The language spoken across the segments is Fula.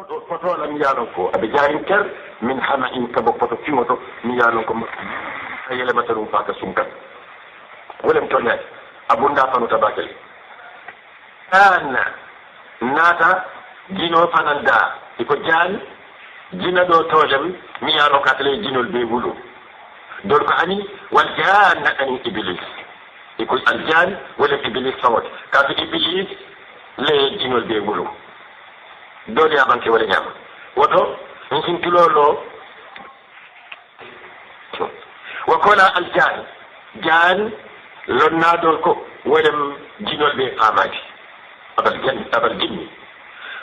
foto la mi yaalon ko aɓe jaarin ker min hama in kabo foto fimoto mi yaalon ko a yelemata ɗum faka sumkat wolem toñaade abunda fanu tabakele an naata jino fananda iko jaani jina ɗo toolem mi yaalon ko atele jinol be wulu dol ko ani wal janna ani iblis iko aljan wolem iblis fawote kato iblis le jinol be wulu dole abanke wala nyama woto nsin kilolo wakola aljan jan lonna dol ko wolem jinol be famadi abal jinni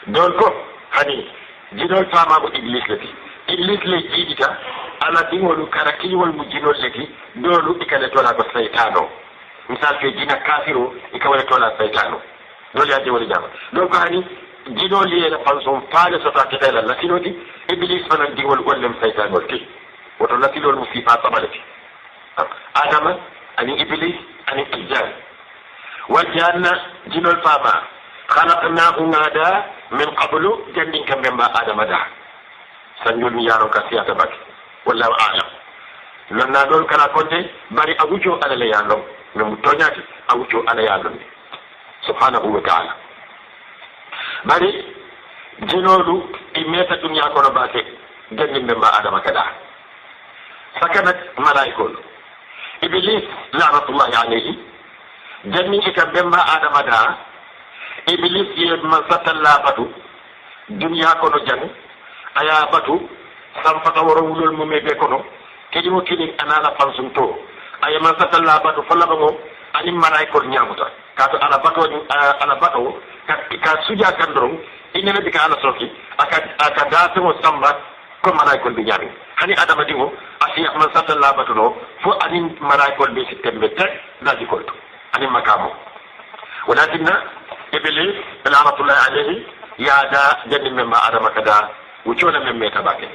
dol ko hani jinol fama ko iblis lati iblis le jidita ala dingolu karakiwol mu jinol lati dolu ikale tola ko saytano misal ke jina kafiro ikawale tola saytano dole ya wala nyama dol ko hani jino liyena fanson faale sota kitela latiloti iblis fanan diwol gollem saytanol ti woto latilol mu sifa sabalati adama ani iblis ani aljan waljanna jinol fama khalaqnahu ngada min qablu jandin kambe mba adama da sanjol mi yaro ka siyata bak wallahu a'lam lonna dol kala konte bari agujo ala le yalom no toñati agujo ala yalom subhanahu wa ta'ala bari jinolu imeta dunya kono bake jannimbe mba adama kada sakanat malaikol iblis la'natullahi alayhi janni ika bemba adama da iblis ye man satalla batu dunya kono jan aya batu samfata woro wulol mo mebe kono kedi mo kini anala fansunto aya man satalla batu falla bango ani malaikol nyamuta kato ala bato ka suja kandrong inene bika ala soki aka dase mo samba ko malaikol bi nyami hani adama dingo asi man sallallahu alaihi wasallam fo ani malaikol bi sitembe tek dadi kolto ani makamo walakinna iblis la'natullahi alayhi ya da janni memma adama kada wucona memme tabake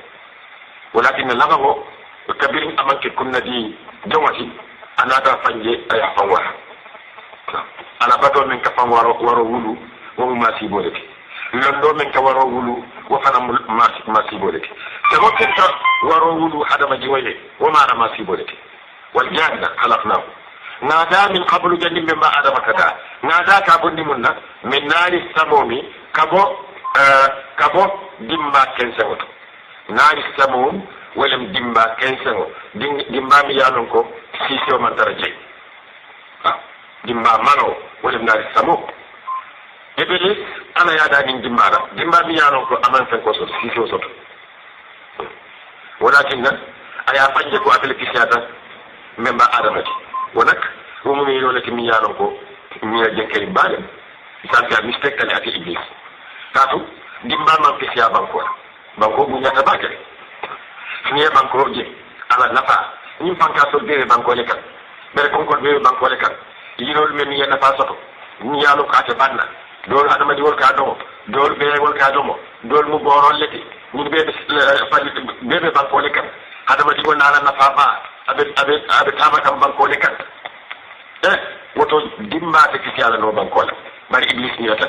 walakinna labango kabirin amanke kunna di jomati anata fanje aya fawara ala bato men ka fam waro wulu wo masibo leki londo men ka waro wulu wo fana masibo leki te ko kenta waro wulu hadama jiwele wo mara masibo leki wal janna khalaqnahu nada min qablu jannim ma adama kada nada ka bondi munna min nari samomi kabo dimba kensewoto nari samom walam dimba kensewo dimba mi yanon ko sisio man taraje dimba mano wala nari samo iblis ana yada min dimbara dimba mi yanon ko aman fen ko so sisio soto walakin aya fanje ko atel kisiyata memba adamati wonak wo mo mi yolati mi yanon ko mi ya jenkeli balem santa mistake kali ati iblis katu dimba man kisiya banko bu nyata bakere ni banko je ala nafa ni fanka so bere banko le kan bere kon ko bere banko le kan yinol men yenna fa soto ni yalo ka te banna dol adama di wol ka do dol be wol ka do mo dol mu borol leti ni be be banko le kan adama di wol nala nafa ba abe tama kam banko le kan woto dimba te ci yalla no banko la bari iblis ni yata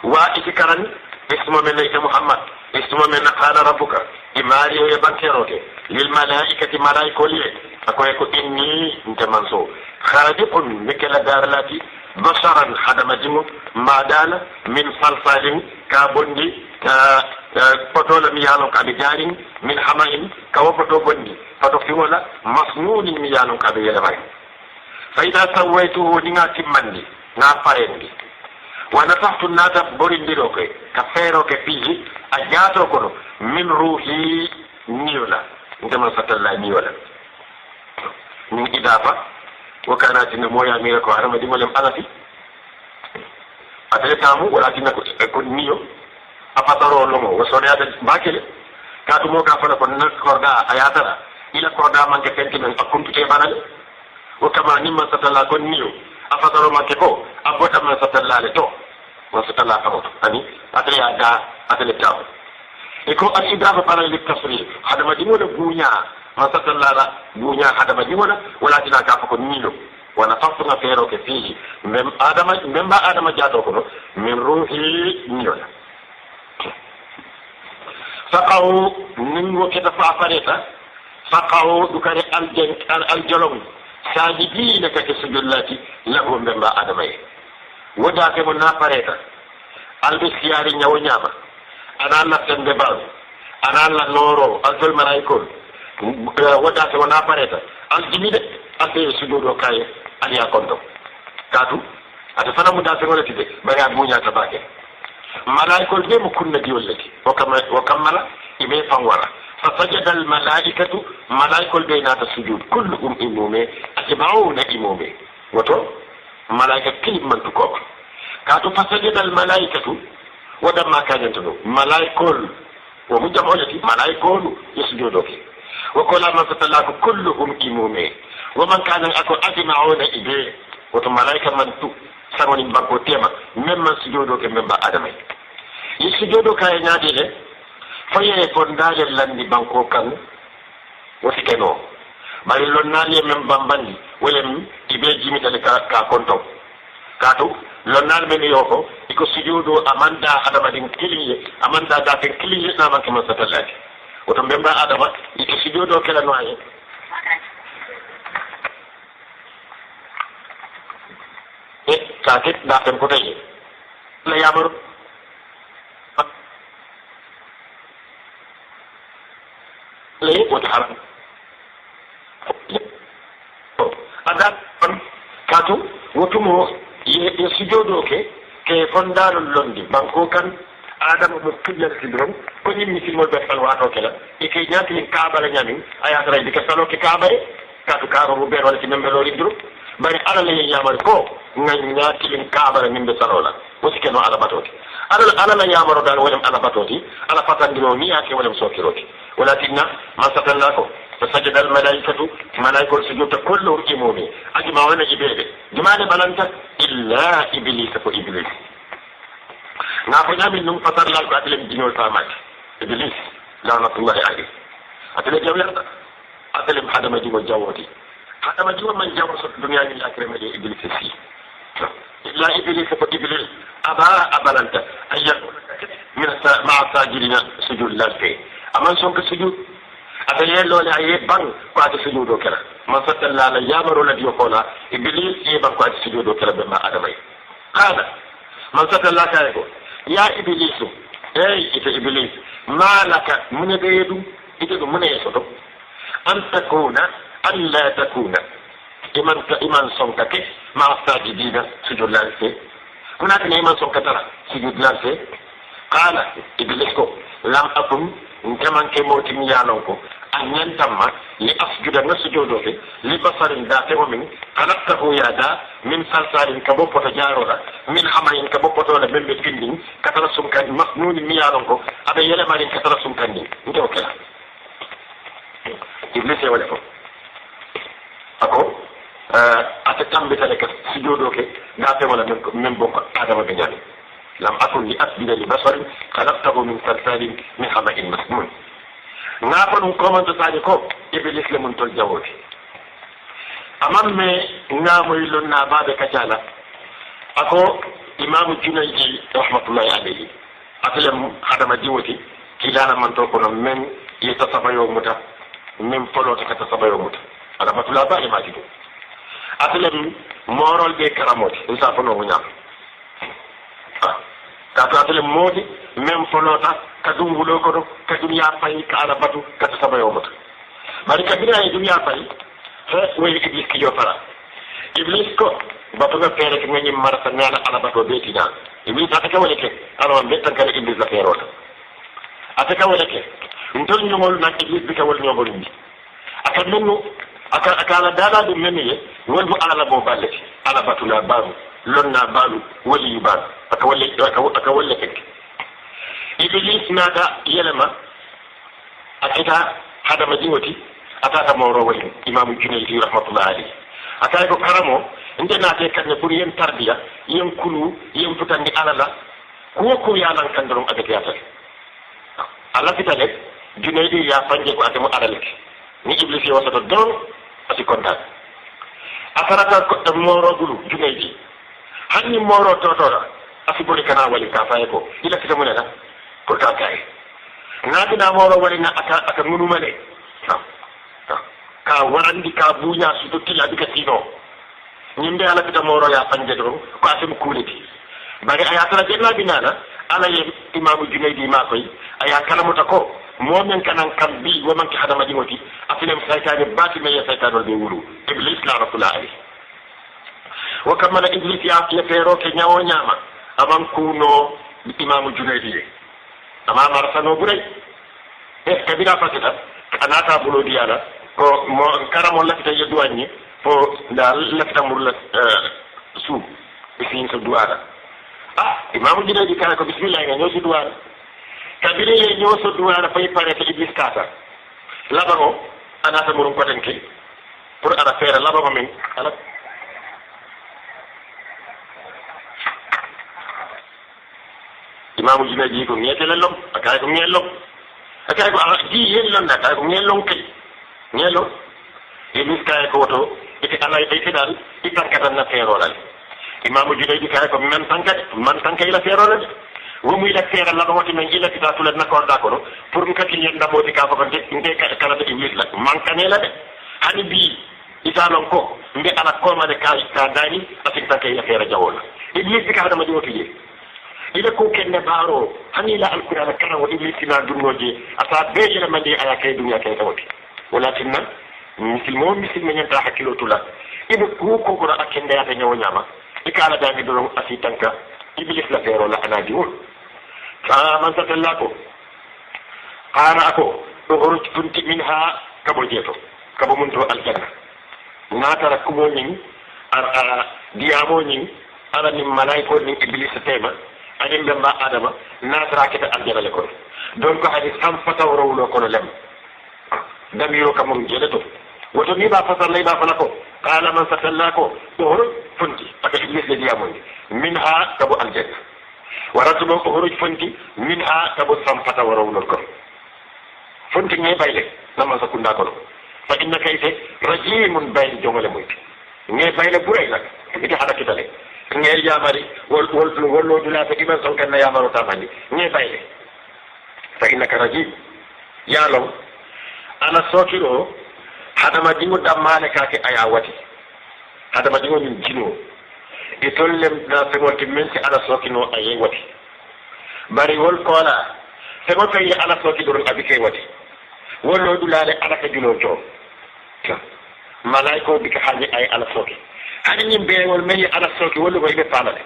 wa ikikaran ismu min muhammad ismu min qala rabbuka imari ya bankeroke lil malaikati malaikoli akoy ko inni ntamanso khadiqun mikala darlati basaran hadama jimu madana min falsalin ka bondi fotola mi yalon ka be jarin min hamain ka wofoto bondi foto fimola masnun mi yalon ka be yelabay fa ida sawaitu dinga timmandi na parendi wana tahtu nata borindiro ke ka fero ke fiji a jaato kono min ruhi niyola ndema satalla niyola min idafa wa kanati na moya mira ko harama di molem anati atele tamu wala tinna ko niyo afataro lomo wo sone ade bakele katu mo ka fana ko na korda ayatara ila korda manke fenti men akuntu te banale wo kama nimma satalla ko niyo afataro manke ko abota man satalla le to wa satalla ko ani atele ada atele tamu iko asidafa para li tasrif hadama di mo de bunya masatallala bunya hadama di mo wala tina ka ko niyo wana fafuna fero ke fihi memba adama jato ko min ruhi niyo saqaw ningo keta fa fareta saqaw dukare aljolom sajidina kake sujullati lahu mbemba adamay wodake mo na fareta albe siyari nyawo nyama ana la tembe ba ana la noro azul malaikol wodake mo na fareta aljimide ate sujudo kay aliya konto katu ata fana mu dafe ngolati de baya munya tabake malaikol be mu kunna diwlati wa kamala ibe fangwara فسجد الملائكة ملائكة بينات السجود كلهم إمومي أجمعون إمومي وتو ملائكة كل من تكوب كاتو فسجد الملائكة ودما كان ينتظر ملائكة ومجمعولتي ملائكة يسجدوك وكل من فتلاك كلهم إمومي ومن كان أكو أجمعون إبيه وتو ملائكة من تو سمون بانكو تيما ممن سجودوك ممن آدمي يسجدوك ينادي له faye fondale landi banko kan woti keno bari lonnali men bambandi wolem ibe jimitale ka konto kato lonnal men yoko iko sujudo amanda adama din kiliye amanda da ten kiliye na man kama satallati woto mbemba adama iko sujudo kala noye kaket da ten ko tayi la yamaru lay wata haram ada katu wotumo ye sujodo ke fondalo londi banko kan adam mo kujjar sidron ko nyimmi silmo be fal wato kala e ke nyati kaaba la nyami aya tara di ka salo ke kaaba katu kaaba mo be wala ci membe lori dru bari ala la yamal ko nyati kaaba la nimbe salola woti ke no ala batoti ala la yamaro dal wala ala batoti ala fatandino ni ake wala sokiroti ولكن ما ستناكم فسجد الملائكة ملائكة سجود كلهم إمومي أجمعون إبادة جمعنا بلانتا إلا إبليس فإبليس نافنا من نم فتر لك أتلم دينو الفامات إبليس لعنة الله عليه أتلم جوية أتلم حدم جيو الجواتي حدم جيو من جاو الدنيا من الأكرم إبليس فيه إلا إبليس فإبليس أبا لانتا أن يكون مع الساجدين سجود الله aman son ka sujud ata yello le ay bang ko ata sujudo kala man satalla la yamaro la dio kola iblis e bang ko ata sujudo kala be ma adamay qala man satalla kay ko ya iblis ita iblis malaka mun be yedu ite ko mun yeso an takuna an la takuna iman son ka ke ma sajidina sujud lanse kuna ne iman son ka tara sujud lanse qala iblis ko lam akum nkaman ke moti mi yalon ko anyan tamma li asjuda nasujodo fe li basarin da te min khalaqtahu yada min salsalin ka bo poto jarora min hamayin ka bo poto la membe findin katara sum kan masnun mi yalon ko abe yele marin katara sum kan ni ndo kala iblis e wala ko ako ata tambe tale ka sujodo ke da te wala men bo ko adama be nyani لم أكن لأسجد لبشر خلقته من سلسال من حمأ مسنون نافن كما تصادقوا إبليس لمن تلجوت أمام نام لنا بعد كجالا أكو إمام الجنيدي رحمة الله عليه أتلم خدم جوتي كلانا من تكون من يتصبى يومتا من فلوتك تصبى يومتا رحمة الله بعد ما تجو أتلم مورال بكراموت إنسافنو ونعم kato atele modi même folota kadum wulo ko ka dunya fay ka ala batu ka saba yomata bari ka bina dunya fay he way iblis ki jofara iblis ko batu ga fere ki ngani marata ngala ala batu be tina iblis ataka wala ke ala be tan kala iblis la ferota ataka wala ke ndol nyomol na iblis bi ka wala nyomol ni aka nonu aka ala dala dum meniye wol bu ala bo balle ala batu la baru lonna balu wali balu aka walla kek iblis nada yelema akita hada majinoti atata mawro wali imam junaydi rahmatullah alayhi atay ko karamo inde naate kadne pour yen tarbiya yen kulu yen futandi alala ko yalan kandorom agati atal alla fitale junaydi ya fanje ko atamo alalek ni iblis yo wasato don asi kontak akarata ko mawro bulu junaydi hanni mawro totora asibori kana wali ka faye ko ila kita munena ko ka kay natina moro walina aka munumale ka warandi ka buña su dottila bika sino ñimbe ala fita moro ya fanje do ko asim kuliti bari aya tara jenna binana ala ye imamu junaydi ma koy aya kalamuta ko momen kanan kam bi wo man ki hadama dimoti afinem saytane bati me ya saytano be wulu iblis la rasul alayhi wa kamala iblis ya fero ke nyawo nyama aman kuno imamu junaydi ama marsano buray kabira fasita anata bulo diala ko mo karamo lafita yeduani fo dal lafita murla su bisin so duara imamu junaydi kala ko bismillah nga ñoo duara kabire ye ñoo so duara fay pare te iblis kata labaro anata murum ko tanke pour ara fere labaro men ala imamu junaydi ko ñetele lom akay ko ñelom akay ko di yellon na kay ko ñelon kay ñelo iblis kay ko woto ite ala ay dal itankata na ferolal imamu junaydi kay ko man tanka ila ferolal wo muy la fera la woti men ila kita tulat na ko d'accord pour nga ki ñen ndamoti ka fa nde kala de iblis la man kanela de hani bi italon ko nde ala ko ma de ka dani afik tanka ila fera jawola iblis bi ka dama di woti ila ko kenne baro hani la alquran kana wa iblis na dunnoje ata be yela mandi aya kay dunya kay tawti walakin muslimo nyanta hakilo tula ibe ko ko ra akende ya nyawo nyama ikala dangi do asi tanka iblis la fero la ana diwol fa man satallako qara ako ukhruj kunti minha kabo jeto kabo munto aljanna natara kubo nyin ar diamo nyin ala ni malaiko ni iblis tema adim be ma adama natara kita aljanna le ko donc hadi sam fatawro lo ko lem damiro kamum jeleto woto ni ba fasal lay ba fanako qala man satallako ukhruj kunti aka iblis le diamo minha kabo aljanna waratubo ukhruj funti minha kabo sam fatawro lo ko funti ngay bayle nama sakunda ko fa innaka ite rajimun bayl jongale moyti ngay bayle buray nak ite hada kitale ngay yamari wol dula fa iman son kan yamaro tamani ngay bayle fa innaka rajim yalo ana sokiro hadama dingo damale kake aya wati hadama dingo min jino e tollem na fegolti men ci ala sokino aye wati bari wol kola fego kay ala sokido abike wati wollo dulale ala ka julo to malaiko bika haji ay ala soki ani nyim be wol meyi ala soki wollo ko be falale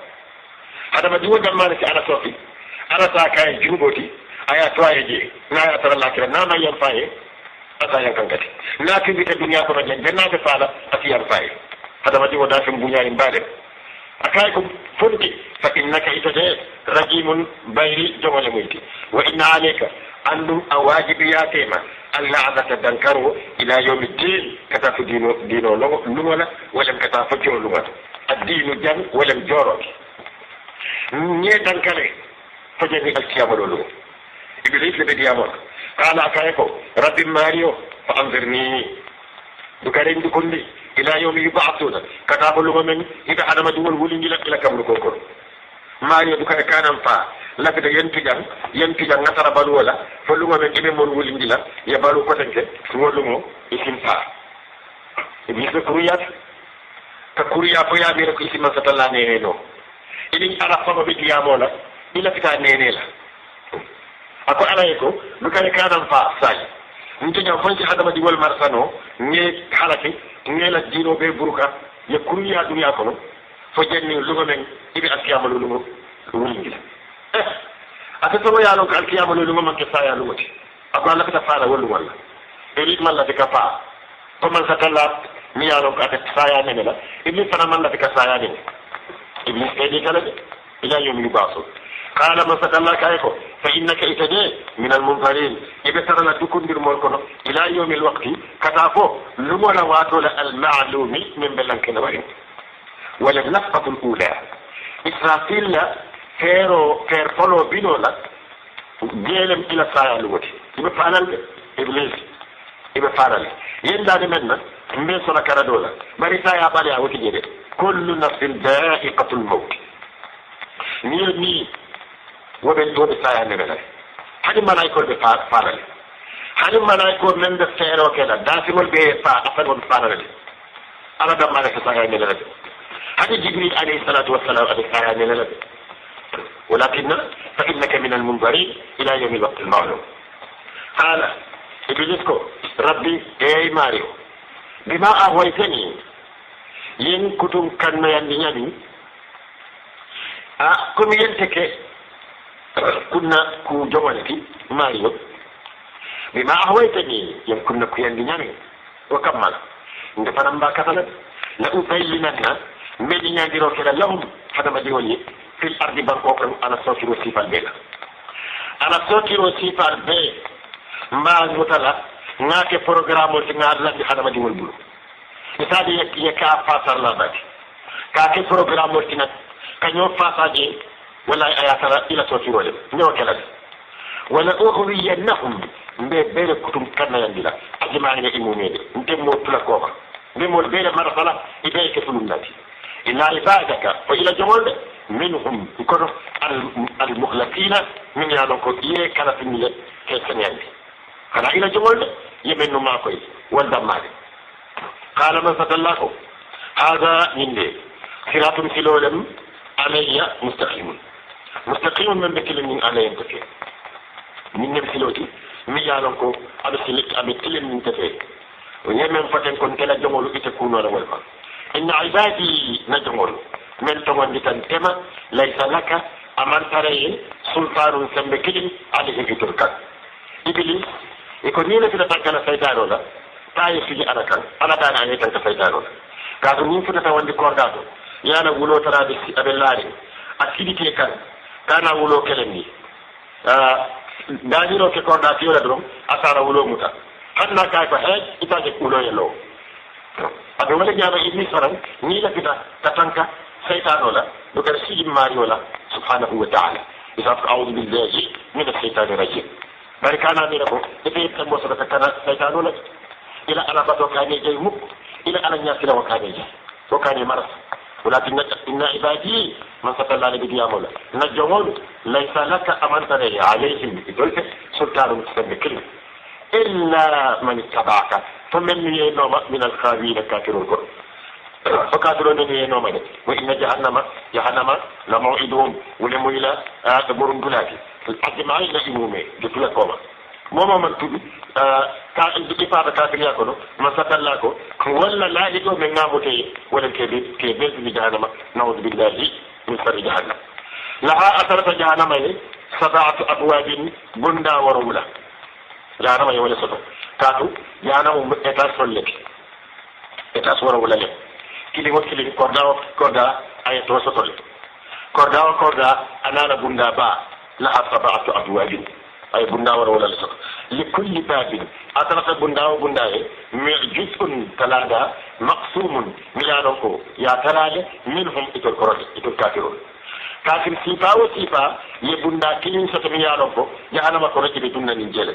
hadama dingo damale ci ala soki ala ta kay juboti aya to ayeje na ya tara lakira na ma yam faye ata yan kankati na ki bita dunya ko jen na be fala ati yam faye hadama dingo da fim bunya en bade akay ko fonti fa innaka itate rajimun bayri jogole muyti wa inna alayka andum awajibi ya tema alla adata dankaro ila yawmi din kata fu dino lumola wala kata fu jolo lumata ad-dinu jan wala joro ñe dankale fa jeni al-qiyamah lolu iblis le diamo qala akay ko rabbi mario fa anzirni dukare ndu kondi ila yawmi yub'athuna kata fu lumo men ida adama duwol wuli ngi la kam lu ko ko mario dukare kanam fa lafita yentujan ngatara balu wala fo lungo men ibe mon wuli ndila ya balu ko tanke to lungo isim fa iblis ko kuriyat ka kuriya fo ya bi ko isim ma satalla ne no idin ala fa be diyamo la ila fita nene la ako ala ko dukare kanam fa sai ntunya fonci hadama di wol marsano nge halaki nge la dino be buruka ya kuriya dunya kono fo jenni lungo men ibe asiyama lungo wuli ndila ata to ya lon alkiyama lo ngam ke saya lo wati ako Allah ta fara wallu walla elit man la ka fa to man satalla mi ya lon ka ta saya ne la iblis fana man la ka saya ne iblis edi kala ila yawm yubasu qala man satalla kayko fa innaka itade min al munfarin ibe tarala dukundir mol kono ila yawm al waqti kata fo lumola wato la al ma'lumi min balankina wa wala nafqatu al ula israfil fer folo bino la gelem ila saya lumoti ibe fanal iblis ibe faral yenda de menna mbe sona karado la bari saya bali a woti jede kullu nafsin da'iqatul maut ni wobe do de saya ne la hani malaikol be farale hani malaikol men be fero kala dasimol be fa afal farale ala da malaka saga ne la hani jibril alayhi salatu wassalam alayhi saga ne la ولكن فإنك من المنظرين إلى يوم الوقت المعلوم قال إبليسكو ربي أي ماريو بما أغويتني ين كتم كان ينديني كم ينتك كنا كو جوالتي ماريو بما أغويتني ين كنا كو ينديني وكمل ندفنا مباكتنا لأبيننا مدينة ديروكلا لهم هذا ما ديوني في الأرض بانكوكم أنا صوتي وصيفة البيلا أنا صوتي وصيفة البيلا ما المتلا ناكي بروغرامو تنار لدي خدمة دي والبلو مثالي يكا فاسر لابد كاكي بروغرامو تنار كنيو فاسر دي ولا آياتنا إلى صوتي ولد نيو كلاد ولا أغوينهم بير كتم كنا يندلا أجمعين إمومي دي نتمو تلقوها نمو البير مرسلا إبايك فلومناتي إلا عبادك وإلى جمال منهم يكونوا المخلصين من يالونكو إيه كان في الميلاد كيسان يندي كان إلى جمال يمنوا معكو والدمار قال من فتلاكو هذا من لي صراط سلولم علي مستقيم من بكل من علي ينتفي من نفسلوتي من يالونكو أبي كل من تفي ويمن فتن كن كلا جمال إتكون ولا والفا إن عبادي نجمل من تمنى تنتما ليس لك أمر ترين سلطان سمبكين عليه في تركك إبليس يكون نينا في تنكنا سيدانو لا تاي في أنا كان عليه تنك سيدانو لا كاتو نين في تتوندي كورداتو يانا ولو ترى بس أبلاري أكيد كان ولو كلمني دانيرو كورداتيو لا درم أسارا ولو متا حتى كيف هاي إتاجك ولو يلو abe wala jaba iblis faran ni la kita tatanka shaytan wala dokar siji mari wala subhanahu wa ta'ala isaf a'udhu billahi min ash-shaytan ar-rajim barikana ni rako ite tambo sa kana shaytan wala ila ala bato kane jey muk ila ala nyasila wa kane jey to kane maras ولكن إن عبادي من فتل على بدي أمولا نجمون ليس لك أمانتني عليهم بذلك سلطان مستمكين إلا من اتبعك فمن ينوم من الخاوين كافرون فكافرون ينوم وإن جهنم لموعدهم ولمو إلى برون دولاتي الأجمعين لإمومي جتولا كوما موما من تبي كان إفادة كافر يأكله ما ستلاكو ولا لا يدو من ناموتي ولا كبير من جهنم نعوذ بالله من شر جهنم لها أثرت جهنم 7 أبواب بندا ورملة جهنم يولي سطو كاتو جهنم إتاس فلك إتاس ورملة لك كلمة كوردا أيتو سطو لك كوردا أنانا بندا با لها 7 أبواب ay bundawar wala la li kulli babin atarata bundaw bundaye mi juz'un talada maqsumun milano ko ya talade minhum itul korode itul kafirun kafir sifa wa sifa ye bunda kilin soto milano ko jahannama ko rek be dunna ni jele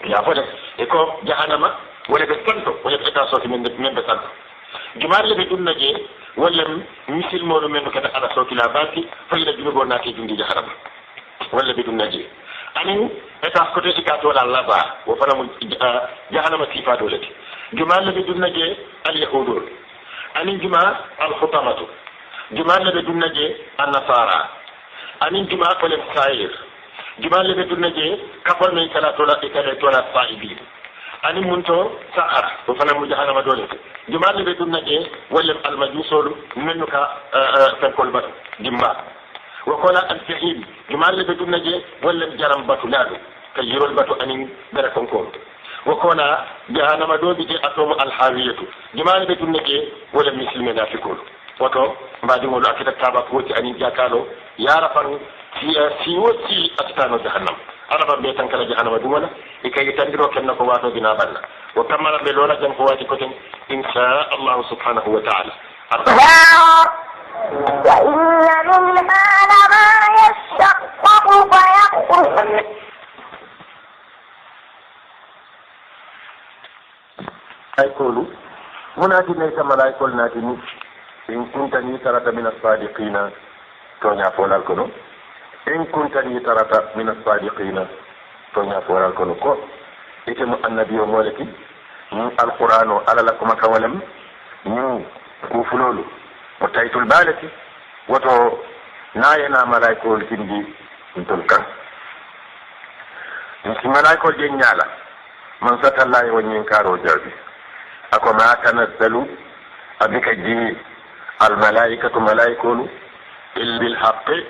ya fode e ko jahannama wala be tanto wala be ta soti men be tanto jumal le be dunna je wala misil modo men ko ala soti la bati fa ila junugo na ke jundi jahannama ولا بدون نجي أنا أتأكد إذا ولا لبا وفنا جهنم كيف دولت جمال بدون نجي اليهود أنا جمال الخطامة جمال بدون نجي النصارى أنا جمال السائر جمال بدون نجي كفر من ثلاثة صائبين أنا منتو سحر وفنا جهنم دولت جمال بدون نجي ولا المجوس منك تنقل بس جمال وقال الجحيم جمال بدون نجي ولا جرم باتو لادو كجيرول باتو أنين بركم كون وقال جهنم دو بيجي أتوم الحاوية جمال بدون نجي ولا مسلمين نافقون وتو بعد ما لو أكيد تابع قوتي أنين جاكالو يا رفن سيوتي أتتانو جهنم أنا ببيتان كلا جهنم دولا لكي يتندروا كنا قواتو بنابلنا وكمل بلولا جن قواتي كتن إن شاء الله سبحانه وتعالى وإن منها لما يشقق فيخرج يقولوا مناتي ليس ملايكول ناتني إن كنت نيسرة من الصادقين كون يقول الكنو in kuntani tarata min as-sadiqina to nya foral kono ko ite mu annabi o moleki min alqur'ano alala kuma kawalam min ku fulolu mo taytul balati woto nayena malaikol tindi ntol kan si malaikol je nyala man satallahi wonyin karo jabi ako ma tanazzalu abika ji al malaikatu malaikolu illa bil haqqi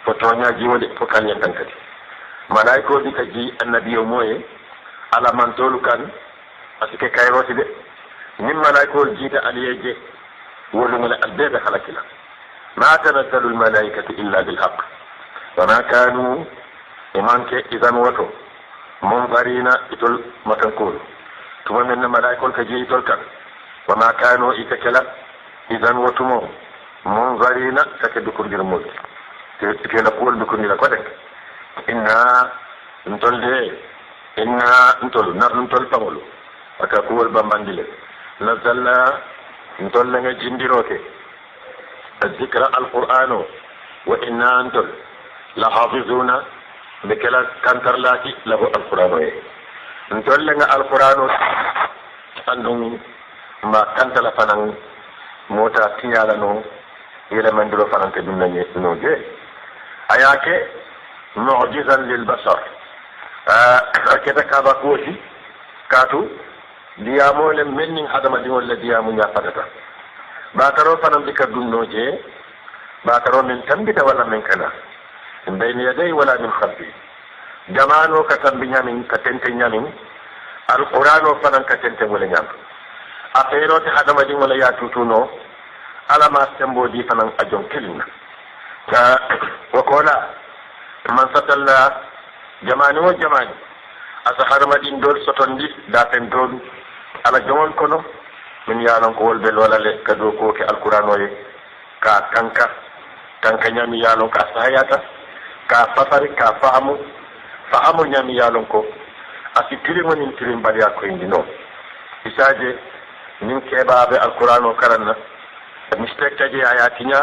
fotonya jiwode fo kan yantankati malaiko di ka ji annabi o moye ala man tolu kan asike kayroti de nim malaiko jita aliyeje wolu mala albebe halakila ma tanazzalu al malaikatu illa bil haqq wa ma kanu imanke idan wato munzarina itol matankol tuma men malaiko ka ji itol kan wa ma kanu itakala idan wato mo munzarina takedukundir mulki te la kuwol ko ni la ko tek inna ntol pamolu aka kuwol bambandile nazalna ntol nga jindiroke الذكر القرآن وإنا أنتم لحافظون بكلا كانتر لاتي له القرآن أنتم لنا القرآن أنهم ما كانت لفنان موتا تيالانو إلى من دلو فنان تدنني نوجه أياك معجزا للبشر كذا كذا كوشي كاتو ديامو لمن هذا ديمو الذيامو يفتتا باترو فنم بك دنوجه باترو من تنبت ولا من كنا من بين يدي ولا من خلفي جمانو كتن بنيامين كتنت نيامين القرآن فنم كتنت ولا نيام أخيرو هذا ديمو لا ياتوتونو على ما سمبو دي فنم أجون كلنا وقولا من ستلا jamani wo jamani asa harmadin dol sotondi dafen dol ala jomon kono min yalon ko wolbe lolale kado ko ke alquran oye ka kanka nyami yalon ka sayata ka fasari ka fahamu nyami yalon ko asi tirimoni tirim baliya ko indi no isaje nin kebabe alquran o karanna mistake taje ayatinya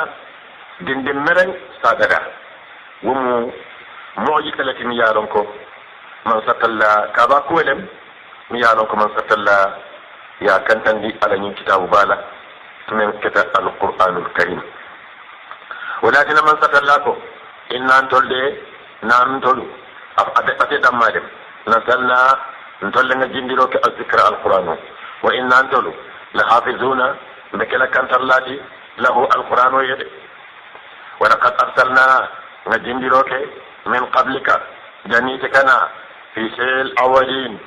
dindin meren sadaga wumu moji talati mi yalon ko man satalla kaba kuwelem mi yalon ko man satalla ya kantandi ala nyin kitabu bala tumen keta alquranul karim walakin man satalla ko inna tolde nan tolu ate dammadem nasalna ntolle nga jindiro ke azikra alquran wa inna tolu la hafizuna bekela kantallati lahu alquran yede wa laqad arsalna nga jindiro ke من قبلك جنيتكنا في سيل أولين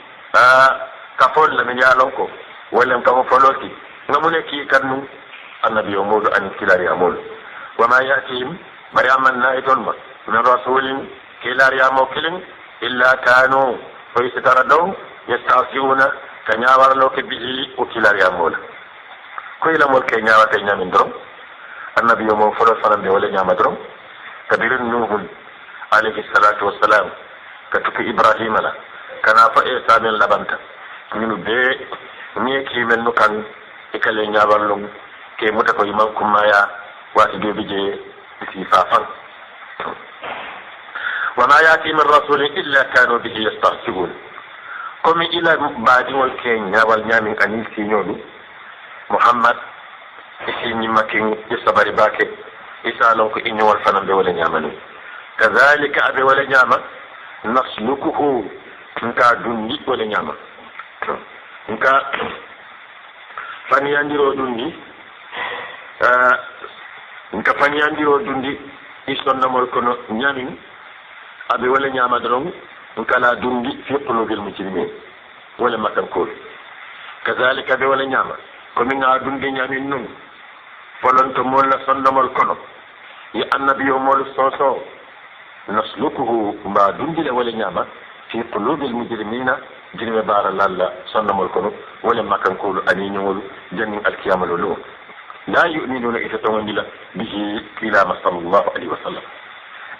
كفول من يالونكو ولم كفولوكي نمونكي كنو النبي يقول أن كلاري يقول وما يأتيهم مريم النائدون من رسول كلاري يقول إلا كانوا ويستردون يستعصيون كنياور لوك به وكلاري يقول كل ملك نياور كنيا من درم النبي يقول فرص فلم يولي نياما درم كبير نوح عليه الصلاة والسلام كتك إبراهيم لا كان فإيسا من لبنتا من بي ميكي من نكان إكالي نيابرلون كي متكو يمانكم مايا واتدو بجي بسيفافا وما يأتي من رسول إلا كانوا به يستهزئون كم إلى بعد والكين والنيامين أنيسي نيولو محمد إسي نيمكين يصبري باكي إسالونك إني والفنان بولا نيامنو كذلك أبي ولا نعمة نسلكه نكا دني ولا نعمة نكا فنيانديرو دني نكا فنيانديرو دني إسلام نمر كنو نعمين أبي ولا نعمة درون نكا لا دني في قلوب المجرمين ولا ما تنقول كذلك أبي ولا نعمة كمنا دني نعمين نون فلن تمول سنمر كنو يا النبي مول صوصو نسلكه ما دندل ولا نعمة في قلوب المجرمين جرم بار الله صنم الكنو ولا ما كان كول أنين يقول جن الكيام لولو لا يؤمنون إذا تولى به إلى ما صلى الله عليه وسلم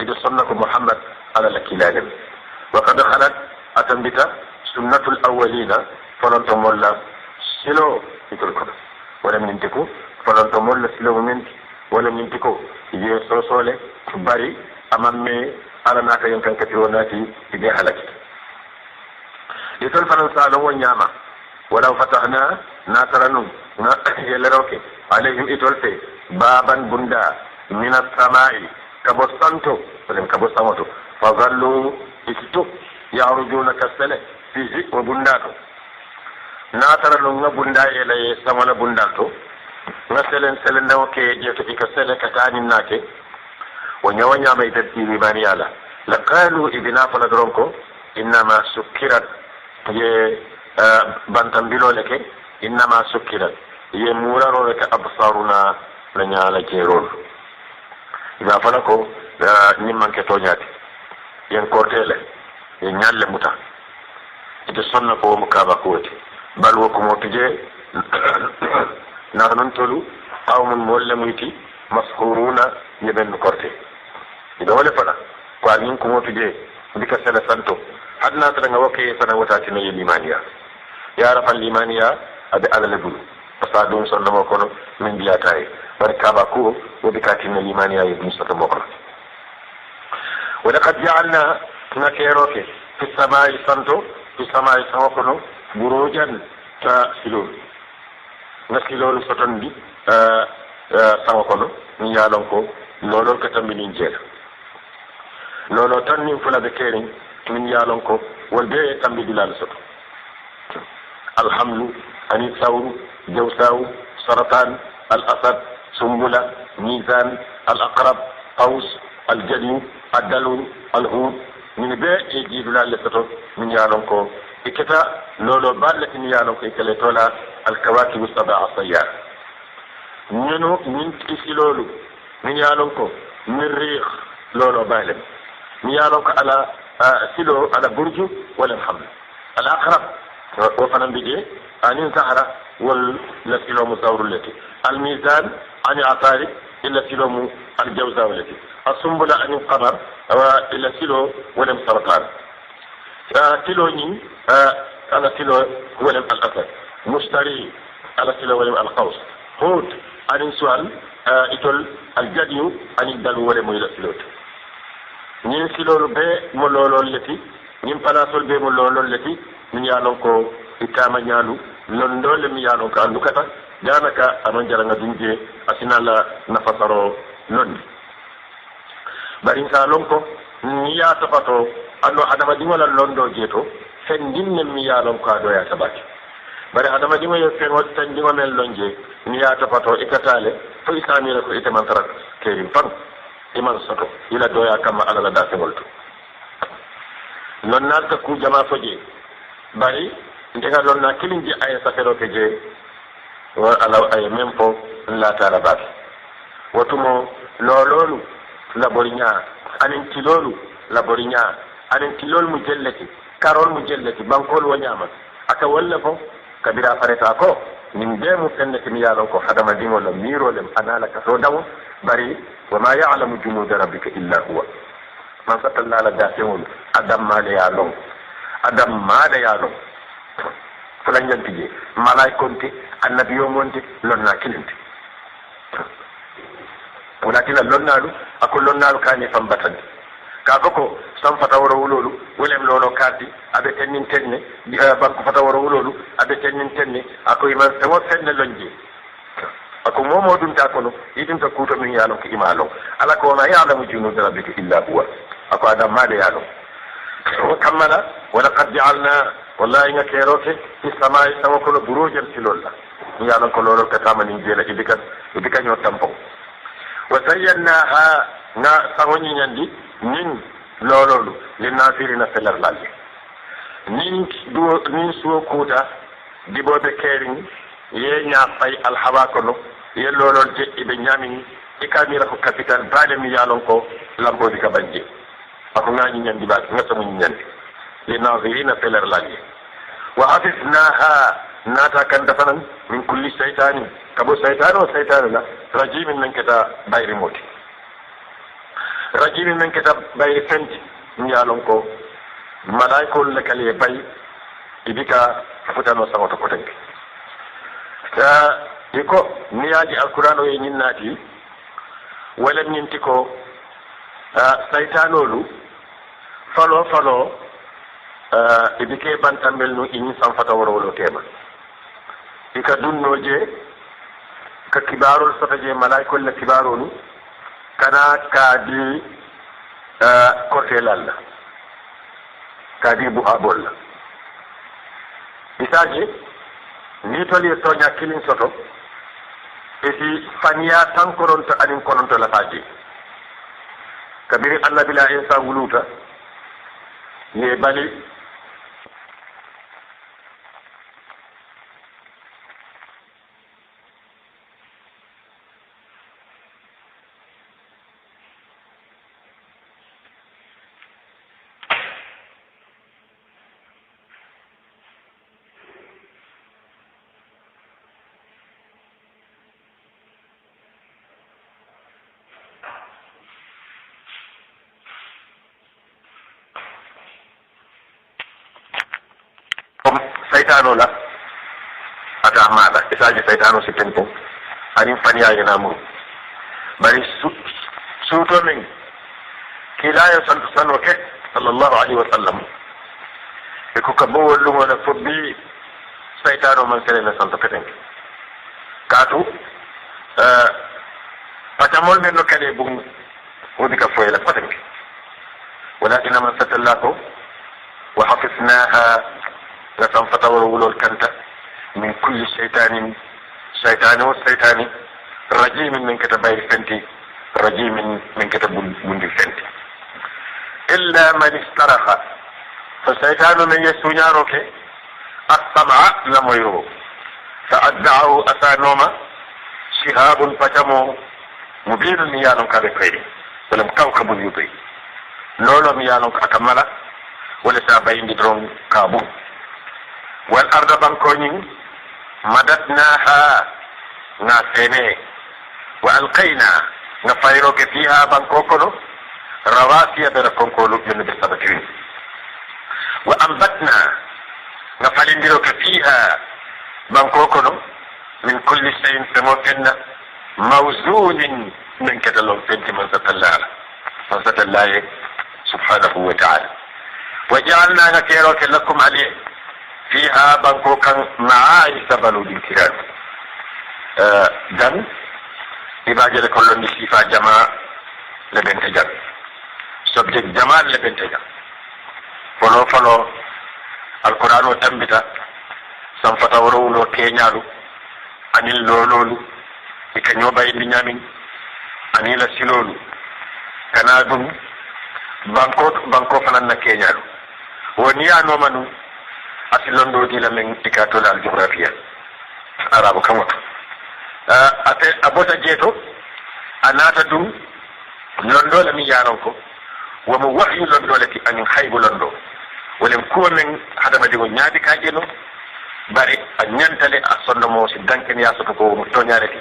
إذا صنكم محمد على الكلام وقد خلت أتنبت سنة الأولين فلن تمول سلو يتركنا ولم ينتكو فلن تمول سلو منك ولم ينتكو يسوسولي باري amamme ala naka yon kan kati wonati ide halaki itol fanan salon wonyama wala fatahna nasaranu na yeleroke alayhim itol fe baban bunda min as-samai kabosanto wala kabosamoto fadallu istu yarujuna kasale fihi wa bundato nasaranu nga bunda ele samala bundato nga selen ndaw ke jeto ikasele katani nake ونيوانيا ما يتبتيني باني على لقالوا إذنا فلدرونكو إنما سكرت بانتنبيلو لك إنما سكرت يمورارو لك أبصارنا لنيالا جيرون إذا فلكو نمان كتونياتي ينكورتيلي ينيال متا يتصنكو مكابا قوتي بل وكمو تجي نغننتلو قوم مولميتي مسكورون يبن كورتي إذا ولا فلا قالين كم تجي بك سنة سنتو حدنا ترى وكي سنة وتاتنا الإيمانية يا رب الإيمانية أبي على لبلو فصادون صلى الله عليه من بياتاي بركابكو وبكاتنا الإيمانية يبن ستموكر ولقد جعلنا نكيروكي في السماء سنتو في السماء سموكنو بروجا تسلول نسلول ستندي سموكنو ni yalon ko lolo ka tambinin jeela lolo tan nin fula be kerin min yalon ko wol be tambi dilal soto alhamlu ani sawru jawsaw saratan al asad sumbula mizan al aqrab qaus al jadid al dalul al hud min be e jidulal soto min yalon ko ikata lolo balle min yalon ko ikale tola al kawakib sab'a sayyar ñeno ñin ci loolu min yaalon ko min riix loolo baalem min yaalon ko ala silo ala burju wala xam ala aqrab wo fanan bije anin sahara wal la silo musawru lati al mizan ani atari illa silo mu al jawza lati asumbula ani qamar wa illa silo wala saratan silo ñi ala silo wala al asad mustari ala silo wala al qaws hud anin sual itol aljadiyu anin dalu wala moy la silot ñin silolu be mo lolol leti ñin palasol be mo lolol leti min yalon ko itama ñalu londole mi yalon ko andu kata danaka anon jara nga dunje asinala nafasaro londi bari salon ko ni ya tapato ando adama dingola londo jeto fen dinne mi yalon ko ado ya tabaki bari adama dingo yo fen wat tan dingo mel lonje ni ya tapato ikatale to isamira ko ite man tarak kerim fan iman soto ila doya kama ala la dafe molto non nalta ku jama foje bari ndega don na kilinji ay safero ke je wa ala ay mempo la tala bak watumo lololu la borinya anin tilolu la borinya anin tilol mu jellati karol mu jellati bankol wanyama aka walla ko kabira fareta ko min demu fenne mi yalon ko hadama dingo la miro lem anala ka so dawo bari wa ma ya'lamu junud rabbika illa huwa man satalla la dafewul adam ma le yalon adam ma le yalon fulan jantije malaikonti annabiyo monti lonna kilinti walakin lonnalu akol lonnalu kani fambatande kaga ko sam fata woro wulolu wolem lolo kaddi abe tennin tenne banko fata woro wulolu abe tennin tenne ako iman tamo fenne lonje ako momo dum ta kono idin ta kuto min yalon ko imalo ala ko ma ya'lamu junud rabbika illa huwa ako adam ma de yalon wa kamala wa laqad ja'alna wallahi nga keroke fi samai sama kono burujan silolla mi yalon ko lolo ka tamani jela idika nyo tampo wa zayyanaha na sawoni nyandi nin lololu li nafirina felar lalle nin suwo kuuta diboɓe keerin ye ñaafay alhawa kono ye lolol jeɗɗi ɓe ñamini e kamira ko capital baade mi yaalon ko lambodi ka banje ako ŋañi ñandi baake ŋasamuñi ñandi li nafirina felar lalle wa hafisnaha naata kan dafanan min kulli seytani kabo seytane o seytane la rajimin men keta bayri moti rajimi men keta bayri fenti mi yaalon ko malaikol le kale bay ibika futano samoto ko tanki iko niyaji alquran o e nyinnati wala nyinti ko saytanolu falo ibike bantambel no ini sanfata worowolo tema ika dunnoje ka kibarol sota je malaikol la kibarolu kana kadi kortelalla kadi bu abolla isaje ni toli tonya kilin soto eti faniya tankoronto anin kononto la faji kabiri allah bila insa wuluta ye bali saytano la ata mala isaji saytano si tempo ani faniya yana mu bari suto min kilaya sanu ke sallallahu alaihi wasallam e ko kabo wallu wala fobbi saytano man sele na santo keten katu patamol men no kale bum wodi ka foyla paten ولكن من ستلاته وحفظناها لكن فتوروا الكنت من كل شيطان والشيطان رجيم من كتب الفنتي رجيم من كتب من الفنتي إلا من استرخ فالشيطان من يسونياروك السمع لم يرو فأدعه أسانوما شهاب فتمو مبين ميانو كالفيري ولم كوكب يضي لولو ميانو أكمل ولسا بين درون كابو والأرض بانكونين مددناها ناسيني وألقينا نفايروك فيها بانكوكولو رواسي بركونكولو من بسبتين وأنبتنا نفالندروك فيها بانكوكولو من كل شيء سموكن موزون من كتلون فنت من ست الله سبحانه وتعالى وجعلنا نكيروك لكم عليه فيها بانكوكا معايس بلو الامتحان دم يباجي كل نسيفا جماع لبنت جم سبجك جمال لبنت جم فلو القرآن تنبتا سنفتا ورولو كينيالو أنيل لولولو إكنيو باين بنيامين أنيل سيلولو كنادم بانكو فنان كينيالو ونيا نومانو asilondo di la men ikatola al geografia arabu kamoto ate abota jeto anata dum londo la mi yaron ko wa mu wahyu londo la ti an khaybu londo wala ko men hadama di ko nyaadi kajeno bari anyantale asondo mo si danken ya soto ko mo tonyareti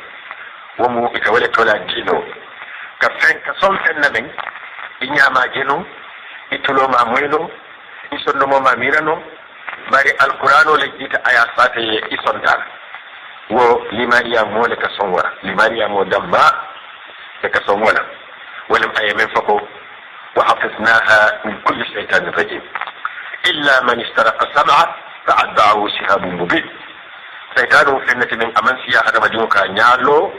wa mu ita wala tola dino ka fen ka sol fen na men inyama jeno itulo ma moyno isondo mo ma mirano bari alqur'ano le jita aya sate isontar wo limariya mo le ka sonwara limariya mo damma le ka sonwala wala ay men fako wa hafidnaha min kulli shaytanin rajim illa man istaraqa sam'a fa'addahu shihabun mubin shaytanu fennati min amansiya adama dinka nyalo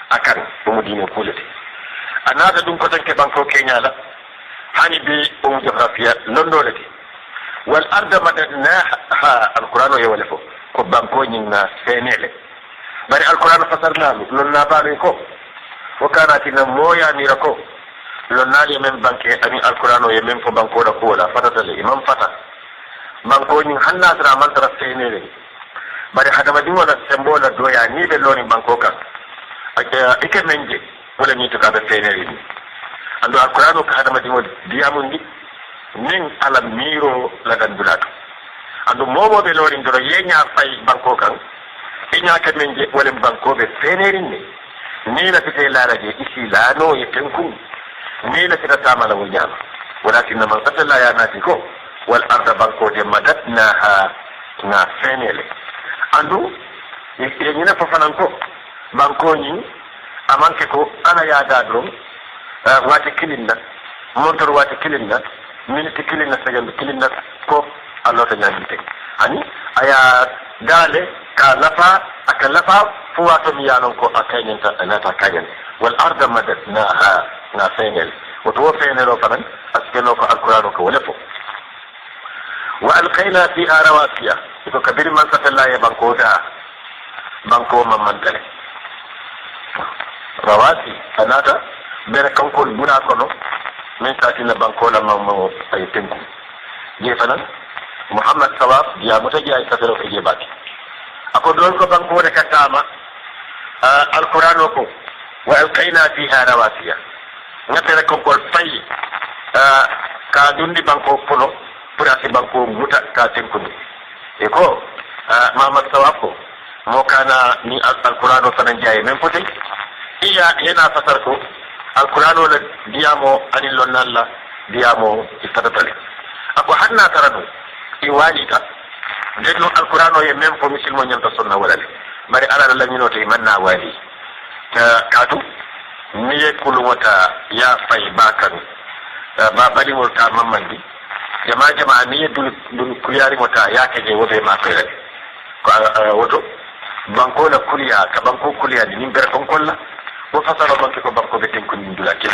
akan bumu dine kulati anata dum ko tanke banko kenyala hani bi um geografia londolati والأرض مددناها القرآن يولفه كبانكو نينا سينيلي بري القرآن فسرناه لنا باريكو وكانت نمويا ميركو لنا يمن بانكي أني القرآن يمن فبانكو ركولا فتتلي إمام فتا بانكو نين حنا سرا من ترى سينيلي بري حدا مدينة سمبولا دويا نيبه لوني بانكو كان إكي منجي ولا نيتو كابه سينيلي عندو القرآن كهذا مدينة دياموندي nin ala miro la gandulato andu momo be lori ndoro yenya fay banko kan inya ka menje wala banko be fenerin ni la fite la raje isi la no yetenku ni la fita tamala wunyama walakin man qatala ya natiko wal arda banko de madatnaha na fenele andu yenyina fa fananko banko ni amanke ko ana ya dadro wati kilinda montor wati kilinna minute kilinna second kilinna ko Allah ta nyami tek ani aya dale ka lafa aka lafa fu wato mi yanon ko akayenta anata kayen wal arda madatnaha na fenel wato fenelo fanan askeno ko alquran ko wala fo wa alqayna fiha rawasiya ko kabir man satalla ya banko da banko mamantale rawasi anata bere kankol buna kono min katina banko la mammo ay tenku je fanan muhammad sawab ya mutaji ay kafiro ke je baki ako don ko banko de katama alquran ko wa alqayna fiha rawasiya ngate kankol fay ka dundi banko pono purati banko muta ka tenku e ko muhammad sawab ko mo kana ni alquran fanan jaye men potay iya yana fasar ko alquran la diyamo anil nalla diyamo istatatale ako hanna taradu iwalita denno alquran ye même fo musulmo nyanta sunna walale bari ala la nyino te manna wali ta katu niye kulumota ya fay bakan ba bali molta mamandi jama niye dul kuyari mota ya keje wobe ma fere ko woto banko la kuliya ka banko kuliya ni ber kon kolla wo fasara banko ko banko be ten ko ni dula ke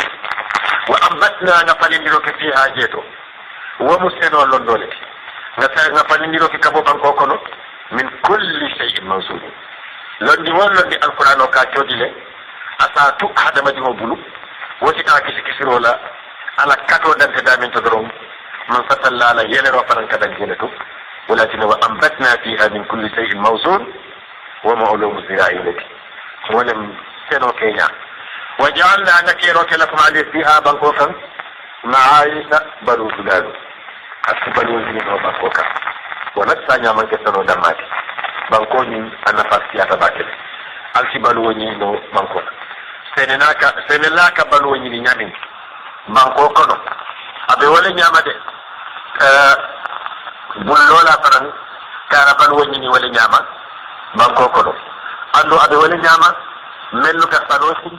wa ambatna na falindiro ke fi hajeto wo museno londole na falindiro ke kabo banko kono min kulli shay'in mawsul londi won londi alquran o ka jodile asa tu hadama di mo bulu woti ka kisi kisirola ala kato dante damin to dorom man fatalla la yelero fanan kadan jeleto ولكن وأنبتنا فيها من كل شيء موزون ومعلوم الزراعي لك ولم سنو كينيا وجعلنا نكيروك لكم عليه فيها بنكوكا معايش بلو سلالو أسبلو زنين وبنكوكا ونسانيا من كسنو دماتي بنكوني أنا فاسياتا باكل ألسبلو ونينو بنكوكا سنلاك بلو ونيني نيامين بنكوكا أبي ولي نيامة bullola fanan kara ban woni ni wala nyama banko ko do ando abe wala nyama mellu ka sanosi